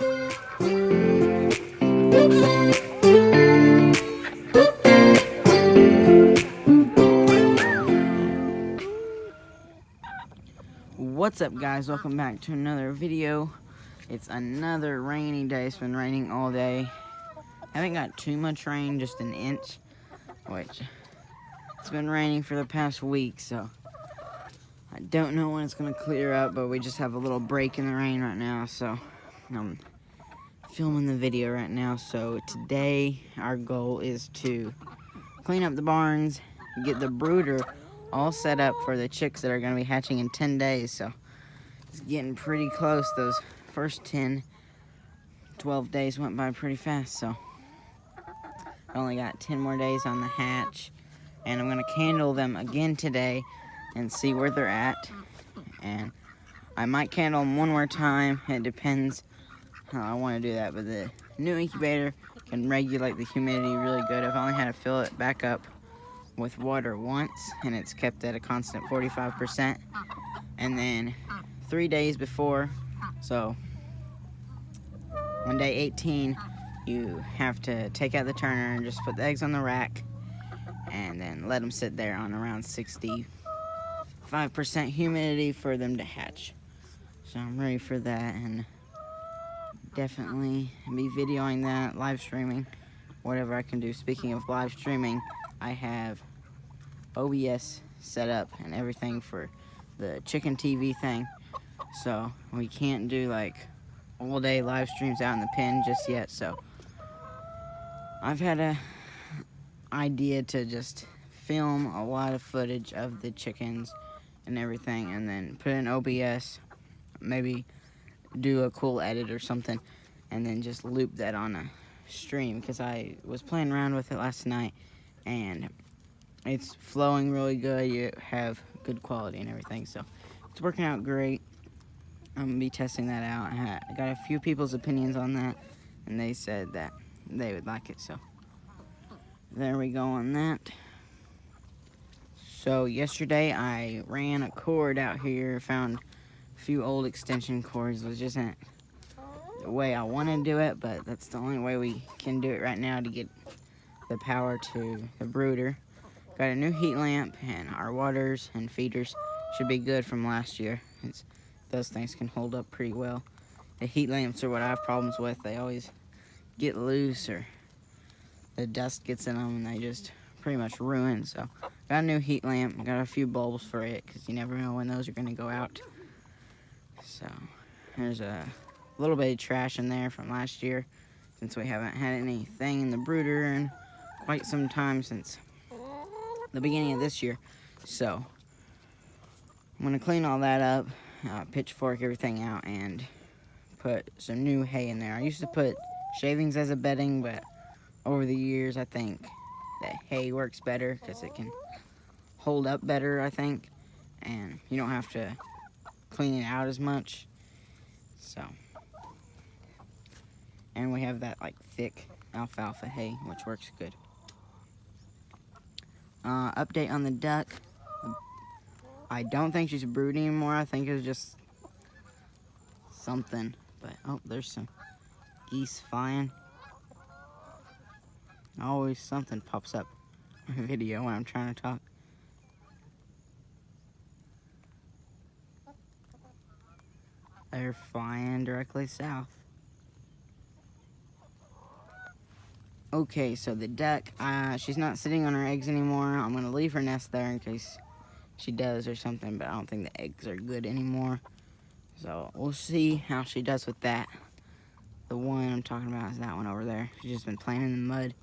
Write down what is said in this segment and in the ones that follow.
What's up, guys? Welcome back to another video. It's another rainy day. It's been raining all day. Haven't got too much rain, just an inch, which it's been raining for the past week, so I don't know when it's gonna clear up, but we just have a little break in the rain right now, so I'm filming the video right now. So today our goal is to clean up the barns, get the brooder all set up for the chicks that are going to be hatching in 10 days. So it's getting pretty close. Those first 12 days went by pretty fast. So I only got 10 more days on the hatch, and I'm going to candle them again today and see where they're at. And I might candle them one more time. It depends how I want to do that, but the new incubator can regulate the humidity really good. I've only had to fill it back up with water once, and it's kept at a constant 45%. And then 3 days before, so on day 18, you have to take out the turner and just put the eggs on the rack and then let them sit there on around 65% humidity for them to hatch. So I'm ready for that, and definitely be videoing that, live streaming, whatever I can do. Speaking of live streaming, I have OBS set up and everything for the chicken TV thing, so we can't do like all day live streams out in the pen just yet. So I've had a idea to just film a lot of footage of the chickens and everything, and then put in OBS, maybe do a cool edit or something, and then just loop that on a stream, because I was playing around with it last night and it's flowing really good. You have good quality and everything, so it's working out great. I'm gonna be testing that out. I got a few people's opinions on that, and they said that they would like it, so there we go on that. So yesterday I ran a cord out here, found a few old extension cords, which isn't the way I want to do it, but that's the only way we can do it right now to get the power to the brooder. Got a new heat lamp, and our waters and feeders should be good from last year. Those things can hold up pretty well. The heat lamps are what I have problems with. They always get loose, or the dust gets in them and they just pretty much ruin. So got a new heat lamp, got a few bulbs for it, because you never know when those are going to go out. So there's a little bit of trash in there from last year, since we haven't had anything in the brooder in quite some time, since the beginning of this year. So I'm gonna clean all that up, pitchfork everything out, and put some new hay in there. I used to put shavings as a bedding, but over the years I think that hay works better because it can hold up better, I think, and you don't have to clean it out as much. So, and we have that like thick alfalfa hay, which works good. Update on the duck. I don't think she's brooding anymore. I think it was just something. But, oh, there's some geese flying. Always something pops up in a video when I'm trying to talk. They're flying directly south. Okay, so the duck, she's not sitting on her eggs anymore. I'm going to leave her nest there in case she does or something, but I don't think the eggs are good anymore. So we'll see how she does with that. The one I'm talking about is that one over there. She's just been playing in the mud.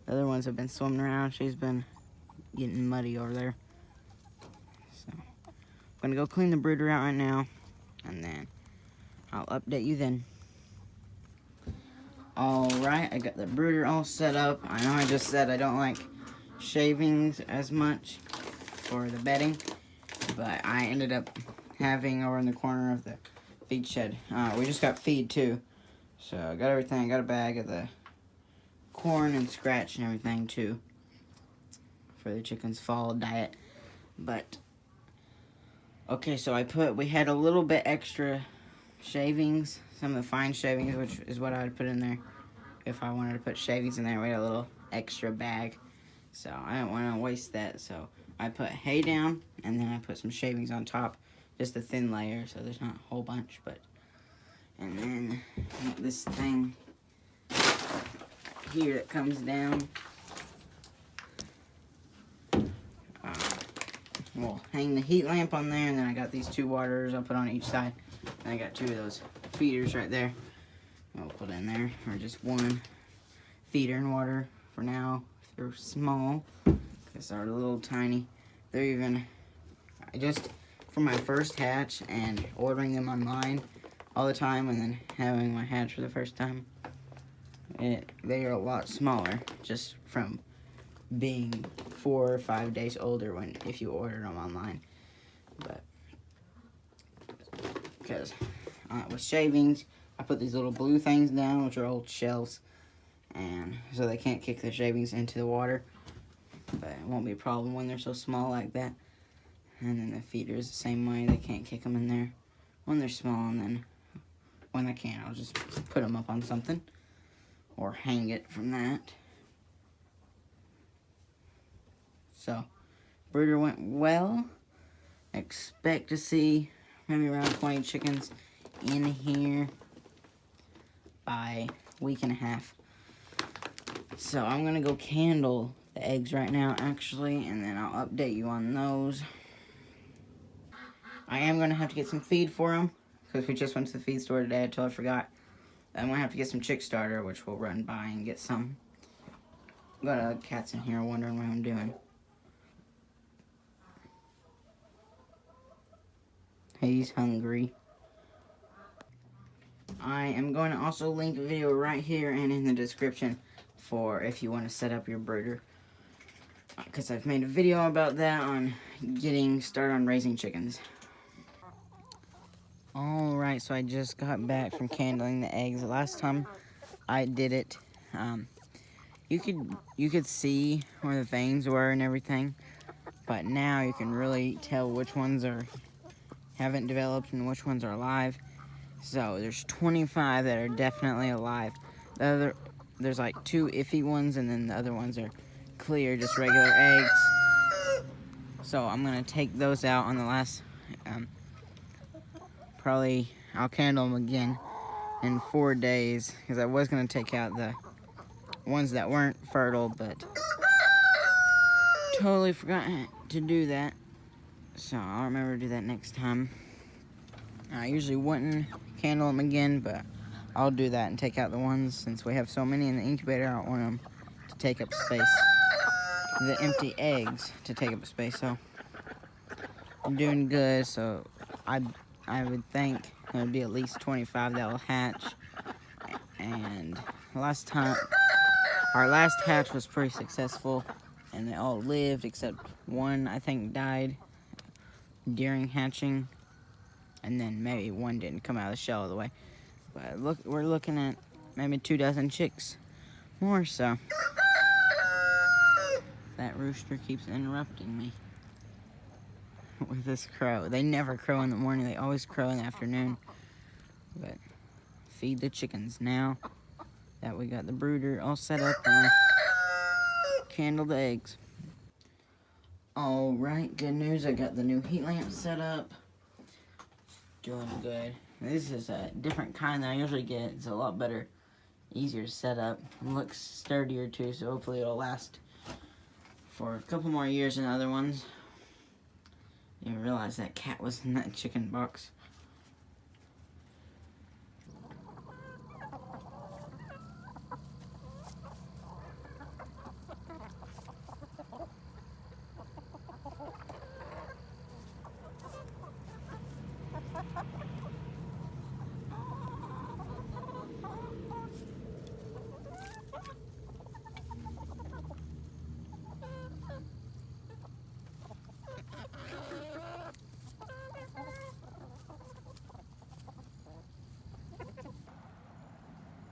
The other ones have been swimming around. She's been getting muddy over there. So I'm going to go clean the brooder out right now, and then I'll update you then. Alright, I got the brooder all set up. I know I just said I don't like shavings as much for the bedding, but I ended up having over in the corner of the feed shed. We just got feed too, so I got everything. I got a bag of the corn and scratch and everything too for the chickens' fall diet. But okay, so we had a little bit extra shavings, some of the fine shavings, which is what I would put in there if I wanted to put shavings in there. We had a little extra bag, so I didn't want to waste that, so I put hay down, and then I put some shavings on top, just a thin layer, so there's not a whole bunch, but, and then this thing here that comes down, we'll hang the heat lamp on there, and then I got these 2 waters I'll put on each side, and I got 2 of those feeders right there I'll put in there, or just 1 feeder and water for now. They're small, because they're a little tiny. They're even, just for my first hatch and ordering them online all the time, and then having my hatch for the first time, they are a lot smaller, just from being 4 or 5 days older if you order them online. But because with shavings, I put these little blue things down, which are old shells, and so they can't kick the shavings into the water, but it won't be a problem when they're so small like that. And then the feeders the same way, they can't kick them in there when they're small, and then when they can, I'll just put them up on something or hang it from that. So brooder went well. Expect to see maybe around 20 chickens in here by a week and a half. So I'm gonna go candle the eggs right now, actually, and then I'll update you on those. I am gonna have to get some feed for them, because we just went to the feed store today until I forgot. I'm gonna have to get some chick starter, which we'll run by and get some. Got a cat's in here wondering what I'm doing. He's hungry. I am going to also link a video right here and in the description for if you want to set up your brooder, because I've made a video about that on getting started on raising chickens. Alright, so I just got back from candling the eggs. The last time I did it, you could see where the veins were and everything, but now you can really tell which ones haven't developed and which ones are alive. So there's 25 that are definitely alive. There's like 2 iffy ones, and then the other ones are clear, just regular eggs. So I'm gonna take those out on the last, probably I'll candle them again in 4 days, because I was gonna take out the ones that weren't fertile, but totally forgot to do that. So I'll remember to do that next time. I usually wouldn't candle them again, but I'll do that and take out the ones, since we have so many in the incubator. I don't want them to take up space, the empty eggs to take up space. So I'm doing good. So I would think there would be at least 25 that will hatch. And our last hatch was pretty successful, and they all lived except one, I think, died during hatching, and then maybe one didn't come out of the shell all the way. But look, we're looking at maybe 24 chicks more. So that rooster keeps interrupting me with this crow. They never crow in the morning, they always crow in the afternoon. But feed the chickens now that we got the brooder all set up, and candle the eggs. Alright, good news, I got the new heat lamp set up. Doing good. This is a different kind than I usually get. It's a lot better, easier to set up. It looks sturdier too, so hopefully it'll last for a couple more years than other ones. You realize that cat was in that chicken box.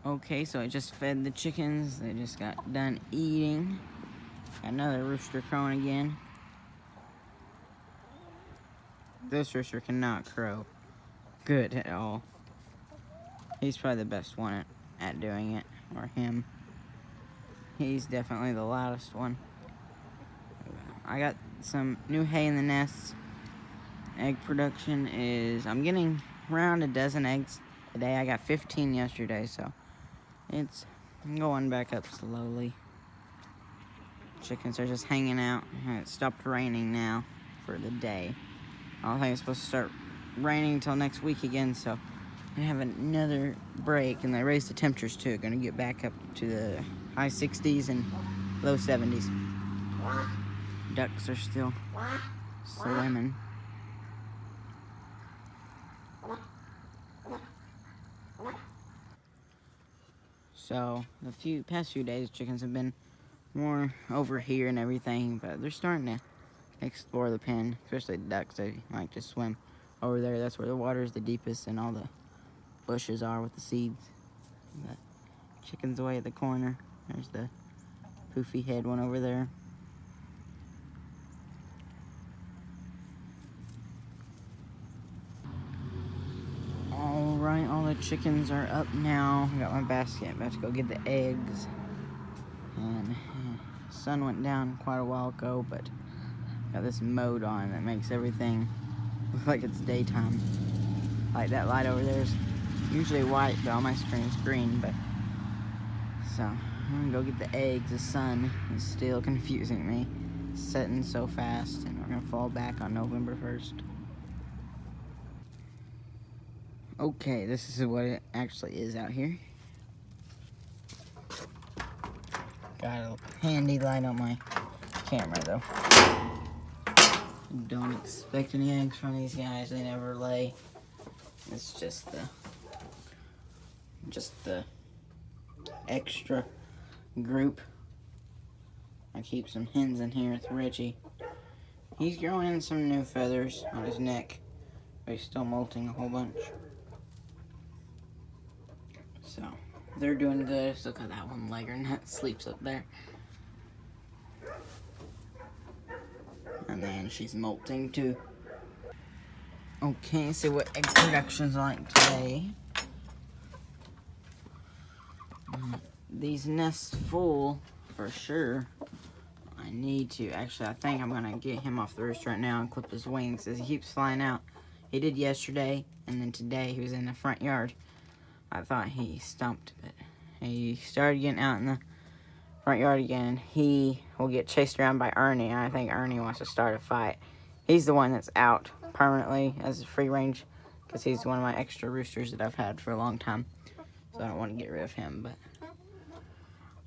Okay, so I just fed the chickens. They just got done eating. Got another rooster crowing again. This rooster cannot crow good at all. He's probably the best one at doing it, or him. He's definitely the loudest one. I got some new hay in the nests. Egg production is, I'm getting around a dozen eggs a day. I got 15 yesterday, so it's going back up slowly. Chickens are just hanging out, and it stopped raining now for the day. I don't think it's supposed to start raining until next week again, so I have another break, and they raised the temperatures too. Going to get back up to the high 60s and low 70s. Ducks are still swimming. So the past few days, chickens have been more over here and everything, but they're starting to explore the pen, especially ducks. They like to swim over there. That's where the water is the deepest, and all the bushes are with the seeds. The chicken's away at the corner. There's the poofy head one over there. Alright, all the chickens are up now. I got my basket, about to go get the eggs. And the sun went down quite a while ago, but got this mode on that makes everything look like it's daytime. Like that light over there is usually white, but on my screen it's green. But so I'm gonna go get the eggs. The sun is still confusing me. It's setting so fast, and we're gonna fall back on November 1st. Okay, this is what it actually is out here. Got a handy light on my camera though. Don't expect any eggs from these guys. They never lay. It's just the extra group. I keep some hens in here with Richie. He's growing in some new feathers on his neck, but he's still molting a whole bunch. So they're doing good. Still got that one legger that sleeps up there. And then she's molting too. Okay, see what egg production's like today. These nests full for sure. I need to. Actually, I think I'm gonna get him off the roost right now and clip his wings as he keeps flying out. He did yesterday, and then today he was in the front yard. I thought he stumped, but he started getting out in the front yard again. He will get chased around by Ernie, and I think Ernie wants to start a fight. He's the one that's out permanently as a free range, because he's one of my extra roosters that I've had for a long time. So I don't want to get rid of him, but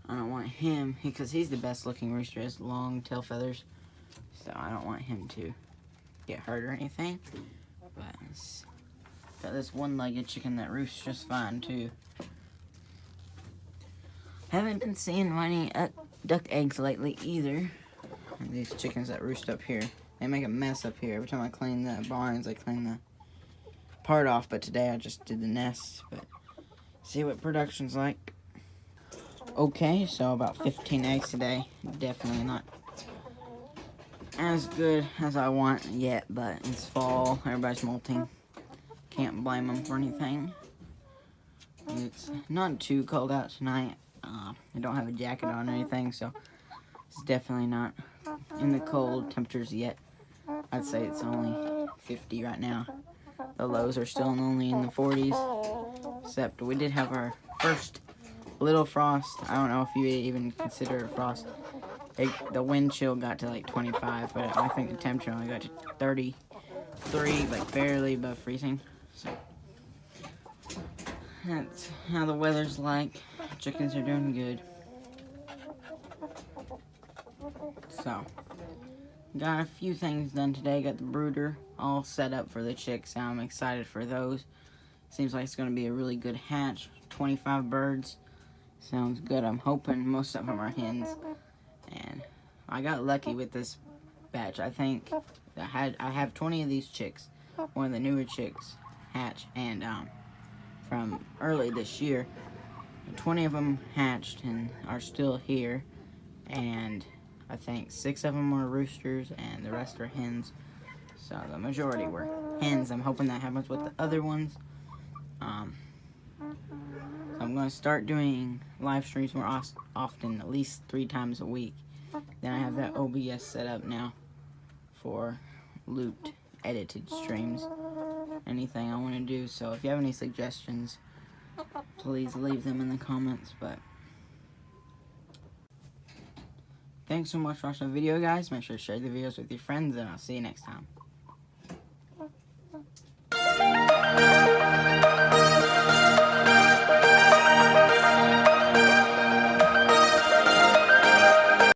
I don't want him, because he's the best looking rooster. He has long tail feathers, so I don't want him to get hurt or anything. But got this one-legged chicken that roosts just fine too. Haven't been seeing any duck eggs lately either. And these chickens that roost up here, they make a mess up here. Every time I clean the barns, I clean the part off. But today I just did the nests. But see what production's like. Okay, so about 15 eggs today. Definitely not as good as I want yet, but it's fall. Everybody's molting. Can't blame them for anything. It's not too cold out tonight. I don't have a jacket on or anything, so it's definitely not in the cold temperatures yet. I'd say it's only 50 right now. The lows are still only in the 40s, except we did have our first little frost. I don't know if you even consider it frost. The wind chill got to like 25, but I think the temperature only got to 33, like barely above freezing. So that's how the weather's like. Chickens are doing good. So, got a few things done today. Got the brooder all set up for the chicks. I'm excited for those. Seems like it's going to be a really good hatch. 25 birds. Sounds good. I'm hoping most of them are hens. And I got lucky with this batch. I think I have 20 of these chicks. One of the newer chicks hatch, and from early this year, 20 of them hatched and are still here, and I think 6 of them were roosters and the rest are hens. So the majority were hens. I'm hoping that happens with the other ones. I'm going to start doing live streams more often, at least 3 times a week. Then I have that OBS set up now for looped, edited streams. Anything I want to do. So if you have any suggestions, please leave them in the comments. But thanks so much for watching the video, guys. Make sure to share the videos with your friends, and I'll see you next time.